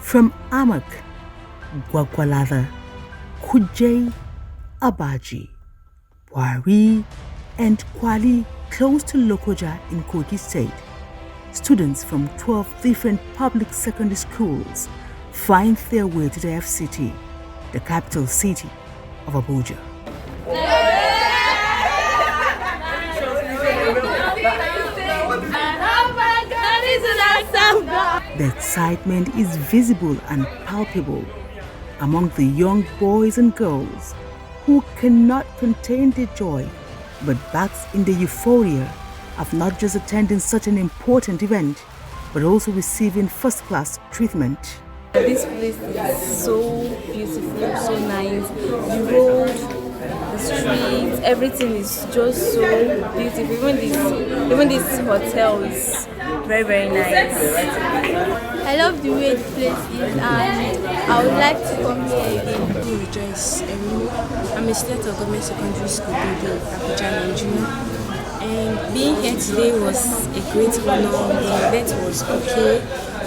From Amak, Gwagwalada, Kuje, Abaji, Wari, and Kwali, close to Lokoja in Kogi State, students from 12 different public secondary schools find their way to the FCT, the capital city of Abuja. The excitement is visible and palpable among the young boys and girls who cannot contain their joy but basks in the euphoria of not just attending such an important event but also receiving first-class treatment. This place is so beautiful, so nice. The road, the streets, everything is just so beautiful. Even this hotel is very, very nice. I love the way the place is and I would like to come here again. Rejoice. I'm a student of government secondary school building, Abuja, Nigeria. And being here today was a great honor. The event was okay.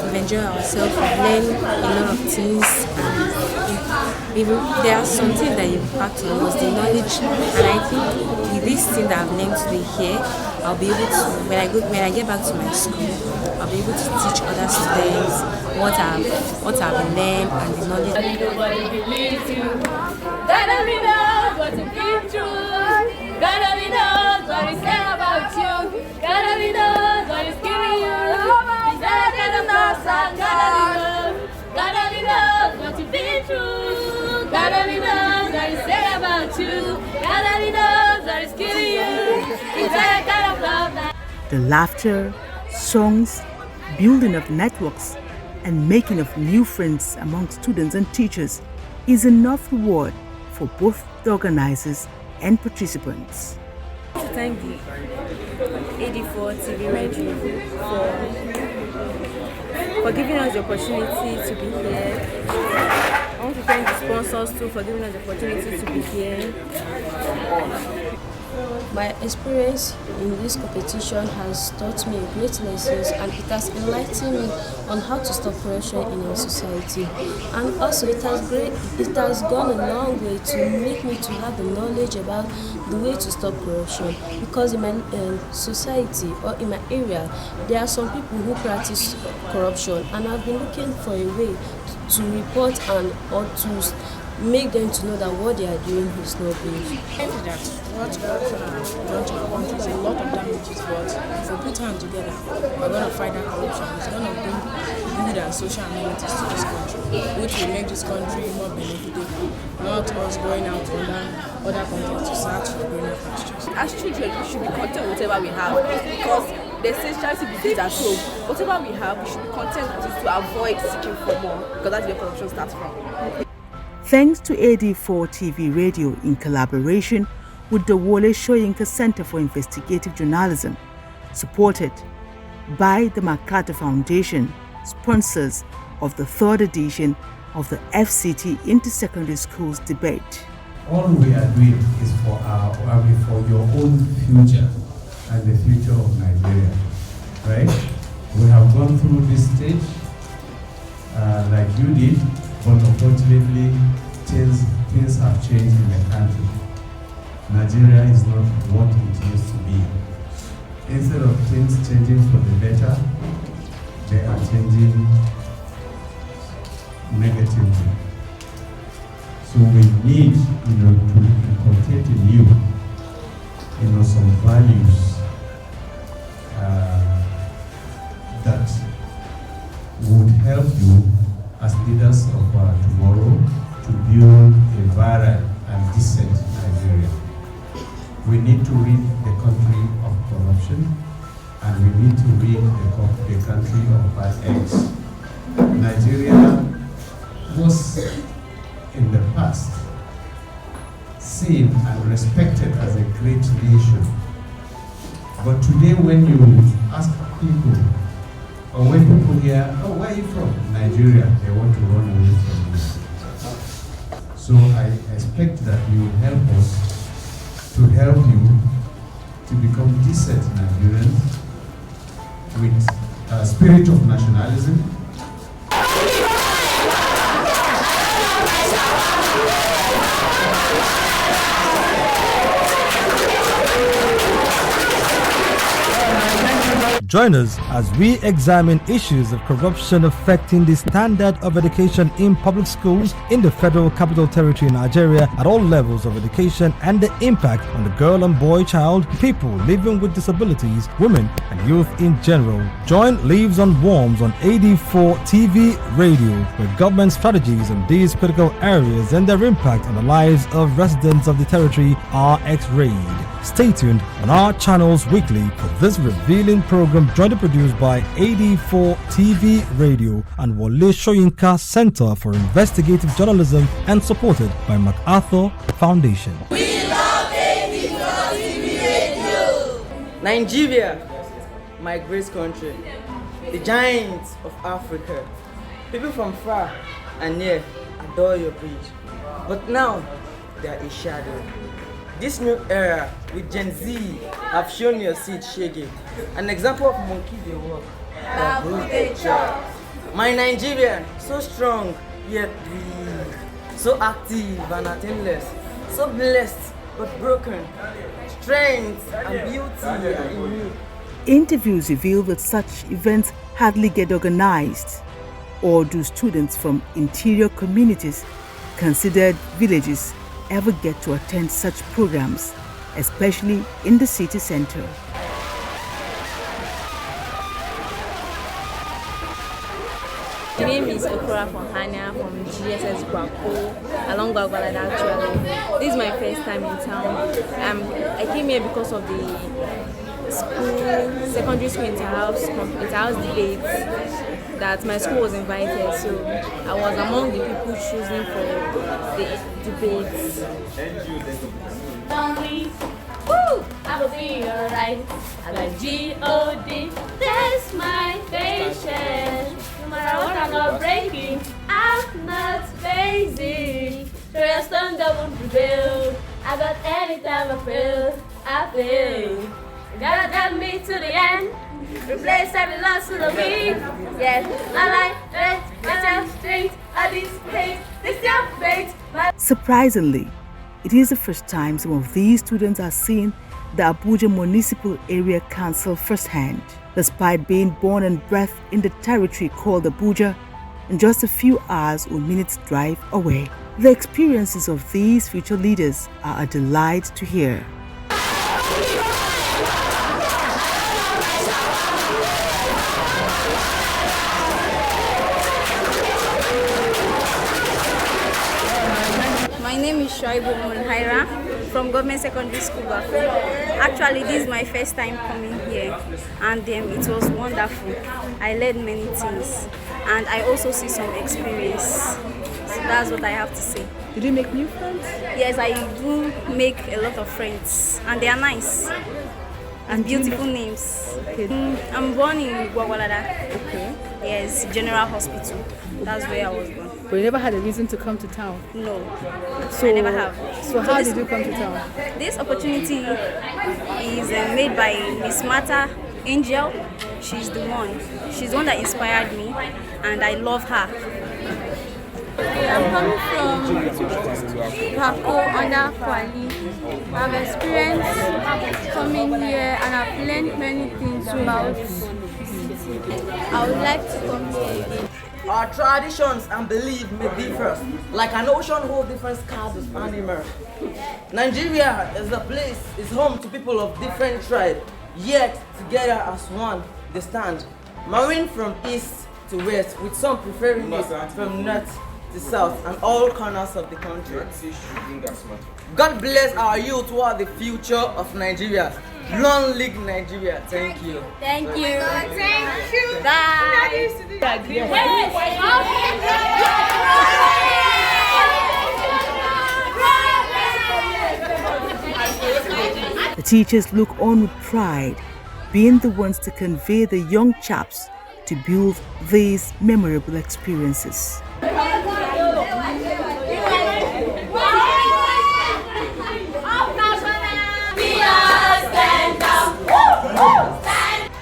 We've enjoyed ourselves. We've learned a lot of things. And even there are some things that impact on us, the knowledge. And I think with this thing that I've learned today here, I'll be able to, when I get back to my school, I'll be able to teach other students what I've learned and the knowledge. Nobody believes you. Gotta be knows what to be true. Gotta be knows what is said about you. Gotta be knows what is giving you. Gotta be knows what to be true. Gotta be knows what is said about you. Gotta be knows what is giving you. It's that kind of love that. The laughter, songs, building of networks, and making of new friends among students and teachers is enough reward for both the organizers and participants. I want to thank the AD4 TV Radio for giving us the opportunity to be here. I want to thank the sponsors too for giving us the opportunity to be here. My experience in this competition has taught me great lessons and it has enlightened me on how to stop corruption in our society. And also it has gone a long way to make me to have the knowledge about the way to stop corruption. Because in my society or in my area, there are some people who practice corruption and I've been looking for a way to report and or to make them to know that what they are doing is not good. That what corruption has done to our country is a lot of damages, but if we put hands together, we're going to fight that corruption. It's going to bring good and social amenities to this country, which will make this country more beneficial, not us going out to other countries to search for greener pastures. As children, we should be content with whatever we have because they say charity begins at home. Whatever we have, we should be content with it to avoid seeking for more because that's where corruption starts from. Thanks to AD4 TV Radio in collaboration with the Wole Soyinka Center for Investigative Journalism, supported by the MacArthur Foundation, sponsors of the third edition of the FCT Inter-Secondary Schools Debate. All we are doing is for your own future and the future of Nigeria, right? We have gone through this stage like you did, but unfortunately things have changed in the country. Nigeria is not what it used to be. Instead of things changing for the better, they are changing negatively. So we need, to inculcate in you, some values that would help you as leaders of tomorrow to build a varied and decent Nigeria. We need to rid the country of corruption and we need to rid the country of bad eggs. Nigeria was in the past seen and respected as a great nation. But today when you ask people, or when people hear, oh, where are you from? Nigeria, they want to run away from you. So I expect that you will help us to help you to become decent Nigerians with a spirit of nationalism, Join us as we examine issues of corruption affecting the standard of education in public schools in the Federal Capital Territory, Nigeria, at all levels of education, and the impact on the girl and boy child, people living with disabilities, women, and youth in general. Join Leaves on Worms on AD4 TV Radio, where government strategies on these critical areas and their impact on the lives of residents of the territory are x-rayed. Stay tuned on our channels weekly for this revealing program, jointly produced by AD4 TV Radio and Wole Soyinka Center for Investigative Journalism and supported by MacArthur Foundation. We love AD4 TV Radio. Nigeria, my great country, the giants of Africa. People from far and near adore your bridge, but now they are a shadow. This new era with Gen Z have shown your seed shaggy, an example of monkey they walk. My Nigerian, so strong yet weak, so active and attainless, so blessed but broken, strength and beauty are in you. Interviews reveal that such events hardly get organized, or do students from interior communities considered villages ever get to attend such programs, especially in the city center. My name is Okora Hania from GSS Gwako, along Gwagwalada actually. This is my first time in town. I came here because of the secondary school inter-house debates that my school was invited, so I was among the people choosing for the debates. Woo! I will be alright. I like G-O-D. That's my patience. No matter what I'm not breaking, I'm not lazy. The rest on the won't prevail. I got any time I fail. Gotta get me to the end. Replace every loss to the week. Yes, I like myself straight. I display this young fate. Surprisingly, it is the first time some of these students are seeing the Abuja Municipal Area Council firsthand, despite being born and bred in the territory called Abuja and just a few hours or minutes drive away. The experiences of these future leaders are a delight to hear. My name is Shoaibu Mulhaira from Government Secondary School Bafo. Actually, this is my first time coming here, and it was wonderful. I learned many things, and I also see some experience. So that's what I have to say. Did you make new friends? Yes, I do make a lot of friends, and they are nice and beautiful names. Okay. I'm born in Gwagwalada. Okay. Yes, General Hospital. That's where I was born. But you never had a reason to come to town? No, So, I never have. So how did you come to town? This opportunity is made by Miss Martha Angel. She's the one. She's the one that inspired me, and I love her. I'm coming from Bako under Kwali. I've experienced coming here and I've learned many things about city. I would like to come here again. Our traditions and beliefs may differ, like an ocean holds different skies of animals. Nigeria is a place, is home to people of different tribes, yet together as one they stand. Marine from east to west, with some preferring it from north to south and all corners of the country. God bless our youth who are the future of Nigeria. Long live Nigeria. Thank you. Thank you. Thank you. The teachers look on with pride, being the ones to convey the young chaps to build these memorable experiences.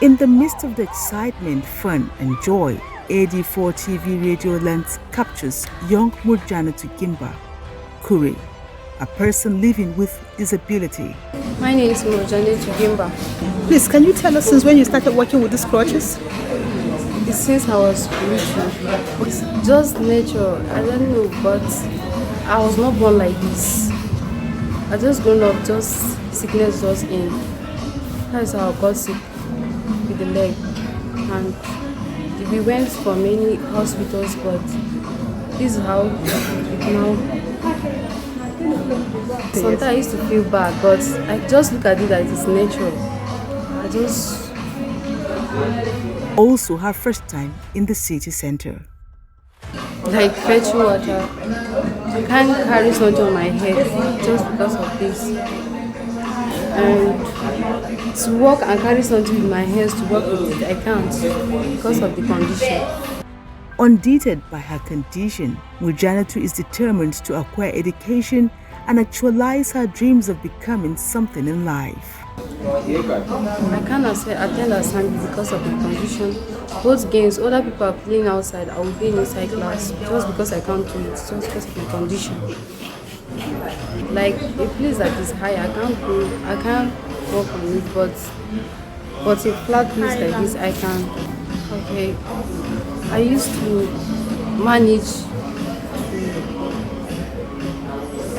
In the midst of the excitement, fun and joy, AD4 TV Radio lens captures young Murjana Tugimba Kure, a person living with disability. My name is Murjana Tugimba. Please, can you tell us since when you started working with these crutches? It's since I was little. It's just nature. I don't know, but I was not born like this. I just grown up, just sickness just in. That's how I got sick with the leg. And we went for many hospitals, but this is how now. Sometimes I used to feel bad, but I just look at it as it's natural. I just Also her first time in the city center. like fetch water. I can't carry something on my head just because of this. And to walk and carry something with my hands to work with it, I can't because of the condition. Undeterred by her condition, Mujanatu is determined to acquire education and actualize her dreams of becoming something in life. I can't attend assembly because of the condition. Both games, other people are playing outside, I will be inside class just because I can't do it, just because of the condition. Like a place that is high, I can't go, I can't walk on it, but a flat place like this, I can. Okay, I used to manage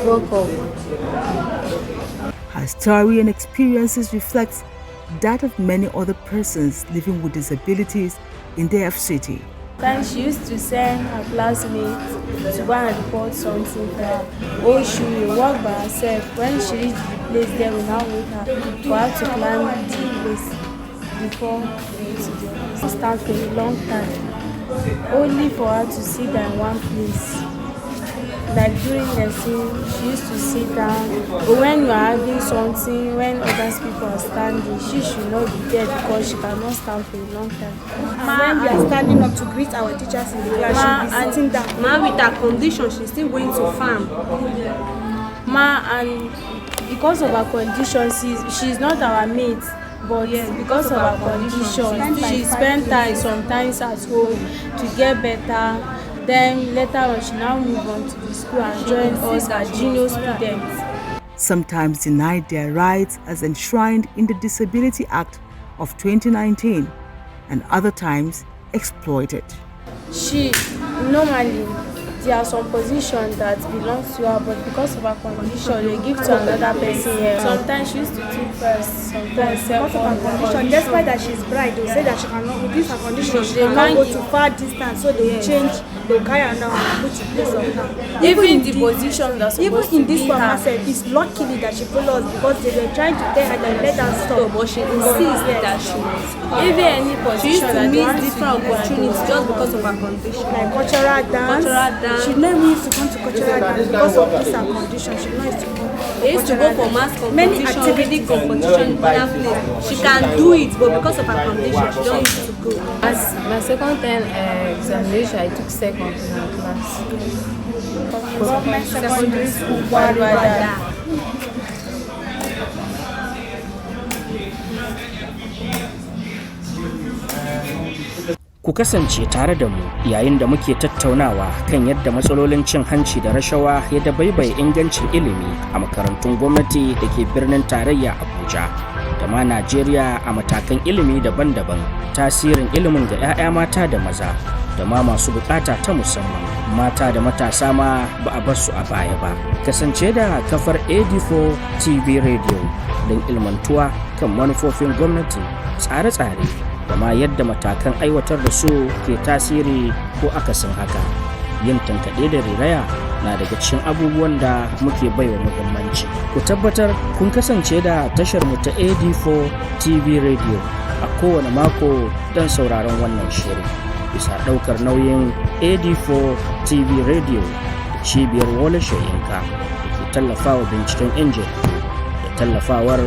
work up. Her story and experiences reflects that of many other persons living with disabilities in the FCT. Then she used to send her classmates to go and report something for her. Or she will walk by herself. When she reached the place, they will now wait her for her to climb the place before going to the office. Stand for a long time, only for her to sit down in one place. Like during lesson, she used to sit down. But when you are having something, when other people are standing, she should not be there because she cannot stand for a long time. When we are standing up to greet our teachers in the class, she'll be sitting down. With her condition, she's still going to farm. And because of her condition, she's not our mate. But because of her condition, she spent time sometimes at home to get better. Then later on, she now moved on to the school and joined us as junior students. Sometimes denied their rights as enshrined in the Disability Act of 2019, and other times exploited. Normally, there are some positions that belong to her, but because of her condition, they give to another person here. Sometimes she used to take first, sometimes because of her condition. Despite that she's bright, they say that she cannot, with this her condition, she cannot go to far distance, so they will change, they will carry her now and put in place of her. Even the position that's supposed even in to this be one, her. it's luckily that she followed us because they were trying to tell her that let her stop, but she insists that she must. Even any position that miss different opportunities just because of her condition. Like cultural dance. She never used to come to cultural dance because of this her condition. She never used to come. They used to go for mass competition, reading competition in other place. She can do it, but because of her condition, she don't used to go. As my second time examination, I took second in her class. Government secondary school, Wada. Ku kasance tare da mu yayin da muke tattaunawa kan yadda matsalolin cin hanci da rashawa ya dabaibaye ingancin ilimi a makarantun gwamnati da ke birnin tarayya Abuja da ma Najeriya a matakan ilimi daban-daban, tasirin ilimin ga 'ya'ya mata da maza da ma masu bukata ta musamman, mata da matasa ma ba a bar su a baya ba. Kasance da kafar AD4 TV Radio don ilmantuwa kan manufofin gwamnati, tsare-tsare da ma yadda matakan aiwatar da su ke tasiri ko akasin haka. Yin tankaɗe da riraya na daga cikin abubuwan da muke baiwa muhimmanci. Ku tabbatar kun kasance da tashar mu ta AD4 TV Radio a kowane mako don sauraron wannan shirin. Bisa ɗaukar nauyin AD4 TV Radio da cibiyar Wole Soyinka da ke tallafawa binciken 'yan jaridu da tallafawar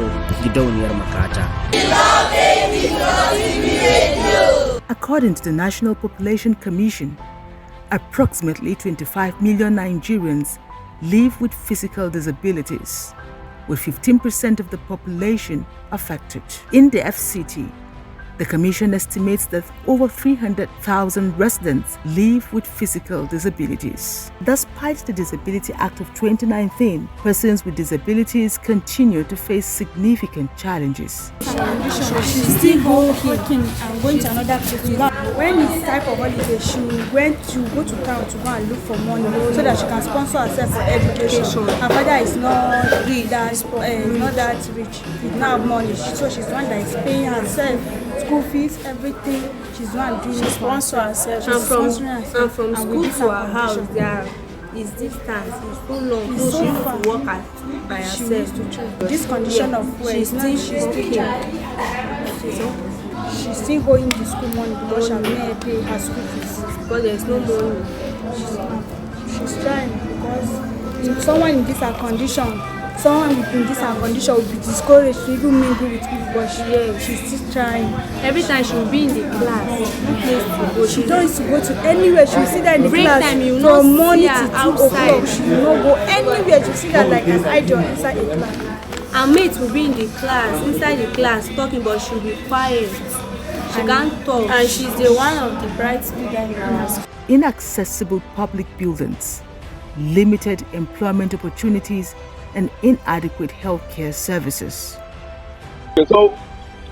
gidauniyar Makata. According to the National Population Commission, approximately 25 million Nigerians live with physical disabilities, with 15% of the population affected. In the FCT, The Commission estimates that over 300,000 residents live with physical disabilities. Despite the Disability Act of 2019, persons with disabilities continue to face significant challenges. She's still working and going to another place. When it's time for holiday, she go to town to go and look for money so that she can sponsor herself for education. Her father is not that rich. He doesn't have money, so she's the one that is paying herself school fees, everything. She's the one doing. She sponsors herself. And from school to her house, there is distance. It's so long. It's so she far. needs to work by herself. This condition of where she's still going to school money because she has pay her school fees. Because there's no money. She's trying because if someone in this condition will be discouraged to even mingle with people, but she's still trying. Every time she will be in the class, she don't used to go to anywhere. She will sit there in the break class time, you from not morning see her to 2 outside. o'clock. She will not go anywhere. She will sit there like an idol inside a class. Her mates will be in the class, inside the class, talking, but she'll be quiet. She can't talk. And she's the one of the bright students in our school. Inaccessible public buildings, limited employment opportunities, and inadequate healthcare services. So,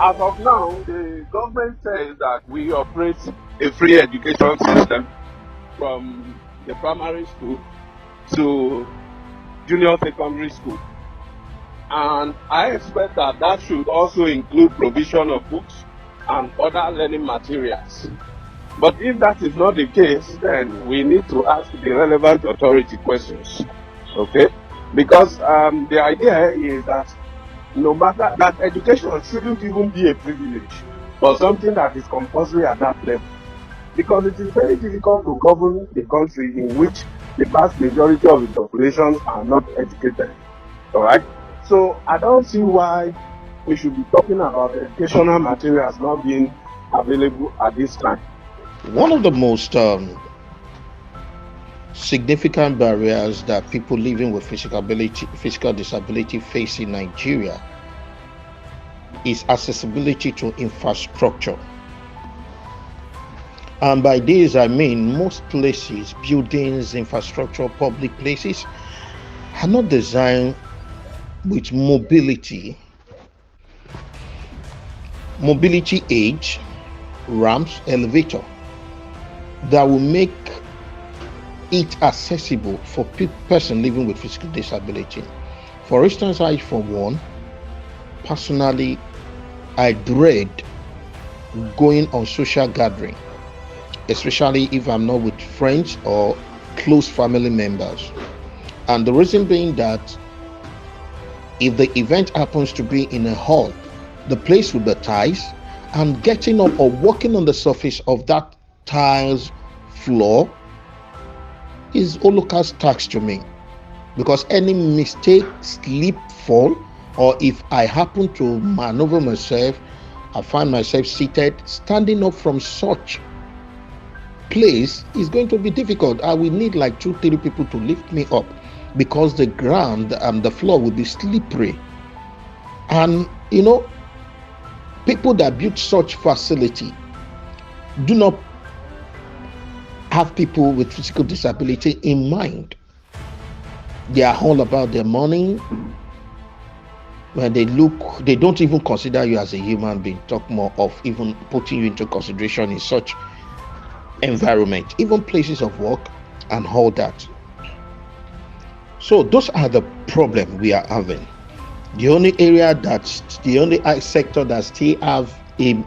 as of now, the government says that we operate a free education system from the primary school to junior secondary school. And I expect that that should also include provision of books and other learning materials. But if that is not the case, then we need to ask the relevant authority questions, okay? Because the idea is that no matter that education shouldn't even be a privilege or something that is compulsory at that level. Because it is very difficult to govern a country in which the vast majority of the populations are not educated, all right? So I don't see why we should be talking about educational materials not being available at this time. One of the most significant barriers that people living with physical disability face in Nigeria is accessibility to infrastructure. And by this I mean most places, buildings, infrastructure, public places are not designed with mobility aids, ramps, elevator that will make it accessible for person living with physical disability. For instance, I for one, personally, I dread going on social gathering, especially if I'm not with friends or close family members. And the reason being that if the event happens to be in a hall, the place with the tiles, and getting up or walking on the surface of that tiles floor is holocaust tax to me, because any mistake, slip, fall, or if I happen to maneuver myself, I find myself seated, standing up from such place is going to be difficult. I will need like 2-3 people to lift me up because the ground and the floor will be slippery. And you know, people that build such facility do not have people with physical disability in mind. They are all about their money. When they look, they don't even consider you as a human being, talk more of even putting you into consideration in such environment, even places of work and all that. So those are the problem we are having. The only sector that still have a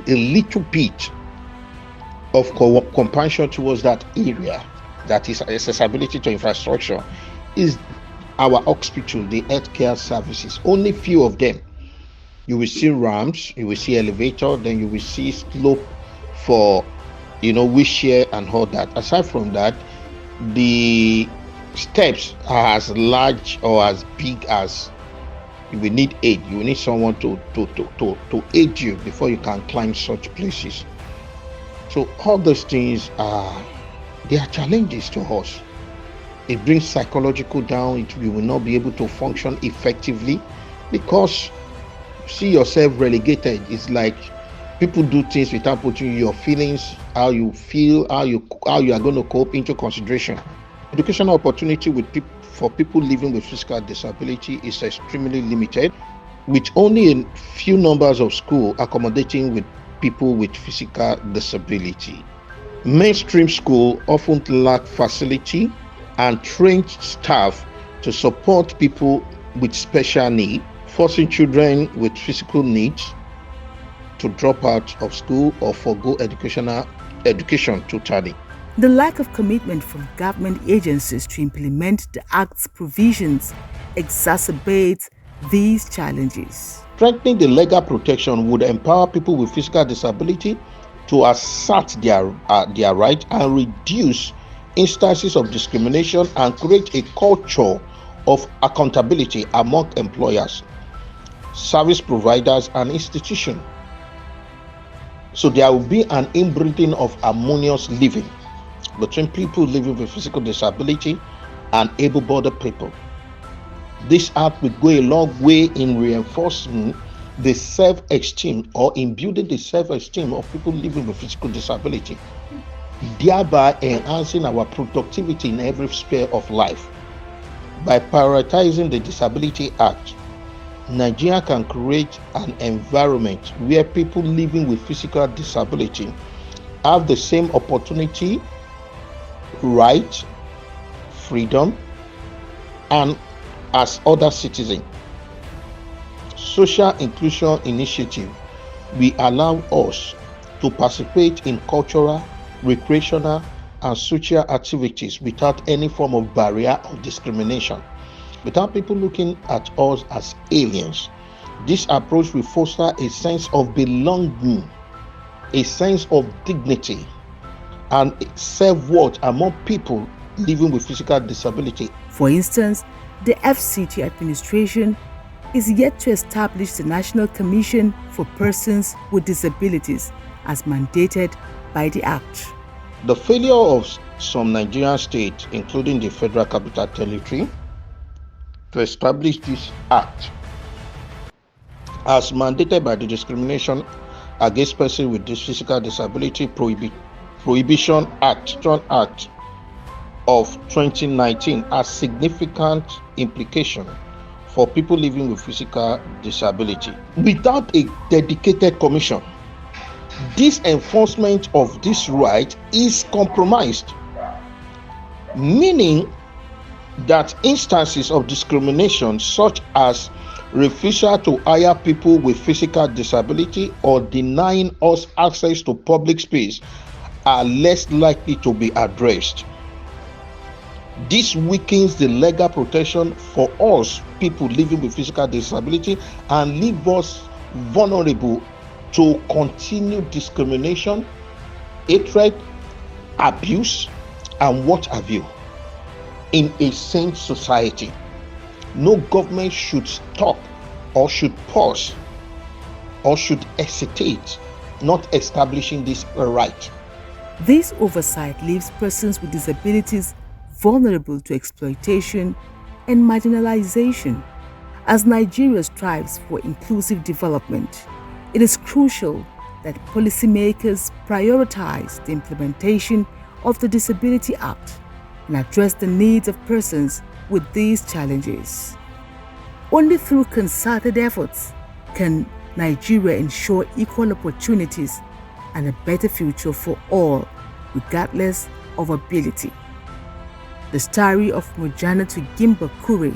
little bit of compassion towards that area, that is accessibility to infrastructure, is our hospital, the healthcare services. Only few of them. You will see ramps, you will see elevator, then you will see slope for wheelchair and all that. Aside from that, the steps are as large or as big as you will need aid. You will need someone to aid you before you can climb such places. So all those things they are challenges to us. It brings psychological down. You will not be able to function effectively because you see yourself relegated. It's like People do things without putting your feelings, how you feel, how you are going to cope into consideration. Educational opportunity for people living with physical disability is extremely limited, with only a few numbers of schools accommodating with people with physical disability. Mainstream schools often lack facility and trained staff to support people with special needs, forcing children with physical needs to drop out of school or forgo education totally. The lack of commitment from government agencies to implement the Act's provisions exacerbates these challenges. Strengthening the legal protection would empower people with physical disability to assert their right and reduce instances of discrimination and create a culture of accountability among employers, service providers, and institutions. So there will be an inbreeding of harmonious living between people living with physical disability and able-bodied people. This act will go a long way in reinforcing the self-esteem or in building the self-esteem of people living with physical disability, thereby enhancing our productivity in every sphere of life. By prioritizing the Disability Act, Nigeria can create an environment where people living with physical disability have the same opportunity, right, freedom, and as other citizens. Social inclusion initiative will allow us to participate in cultural, recreational, and social activities without any form of barrier or discrimination, without people looking at us as aliens. This approach will foster a sense of belonging, a sense of dignity, and self-worth among people living with physical disability. For instance, the FCT administration is yet to establish the National Commission for Persons with Disabilities as mandated by the Act. The failure of some Nigerian states, including the Federal Capital Territory, to establish this Act as mandated by the Discrimination Against Persons with Physical Disability Prohibition Act of 2019 has significant implications for people living with physical disability. Without a dedicated commission, this enforcement of this right is compromised, meaning that instances of discrimination such as refusal to hire people with physical disability or denying us access to public space are less likely to be addressed. This weakens the legal protection for us people living with physical disability and leaves us vulnerable to continued discrimination, hatred, abuse, and what have you. In a sane society, no government should stop or should pause or should hesitate not establishing this right. This oversight leaves persons with disabilities vulnerable to exploitation and marginalization. As Nigeria strives for inclusive development, it is crucial that policymakers prioritize the implementation of the Disability Act and address the needs of persons with these challenges. Only through concerted efforts can Nigeria ensure equal opportunities and a better future for all, regardless of ability. The story of Mojana to Gimba Kure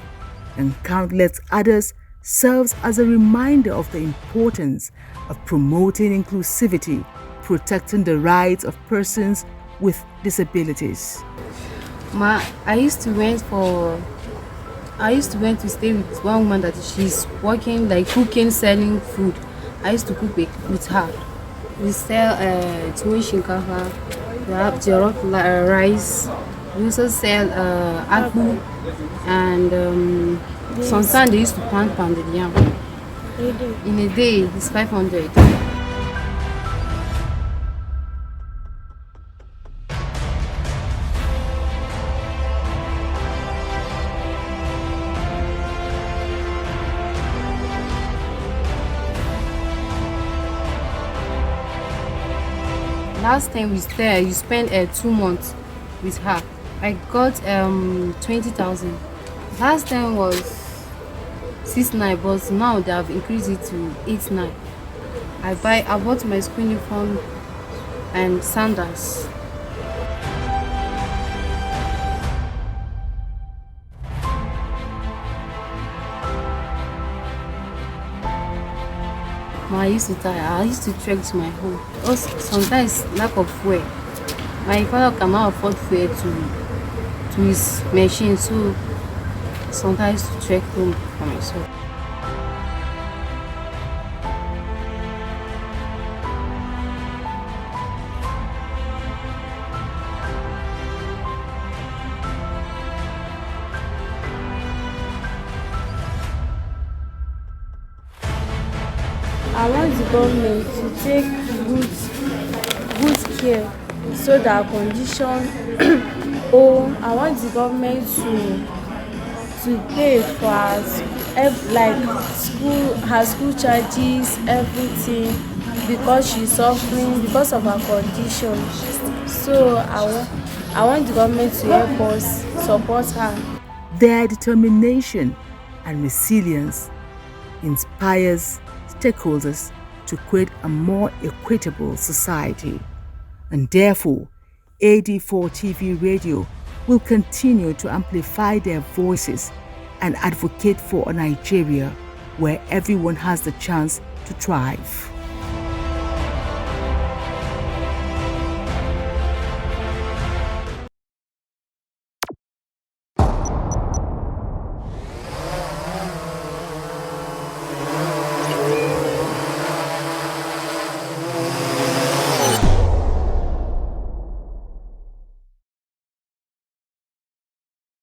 and countless others serves as a reminder of the importance of promoting inclusivity, protecting the rights of persons with disabilities. I used to went to stay with one woman that she's working like cooking, selling food. I used to cook with her. We sell tuwon shinkafa, we have jollof rice. We also sell akpu, and sometimes they used to pounded yam. In a day, it's 500. Last time we stay, you spend 2 months with her. I got 20,000. Last time was 6,900, but now they have increased it to 8,900. I bought my school uniform and sandals. I used to trek to my home. Also, sometimes lack of fuel. My father cannot afford fuel to his machine, so sometimes to trek home for myself. I want the government to take good care so that condition I want the government to pay for her school charges, everything, because she's suffering because of her condition. So I want the government to help us support her. Their determination and resilience inspires stakeholders to create a more equitable society. And therefore, AD4 TV Radio will continue to amplify their voices and advocate for a Nigeria where everyone has the chance to thrive.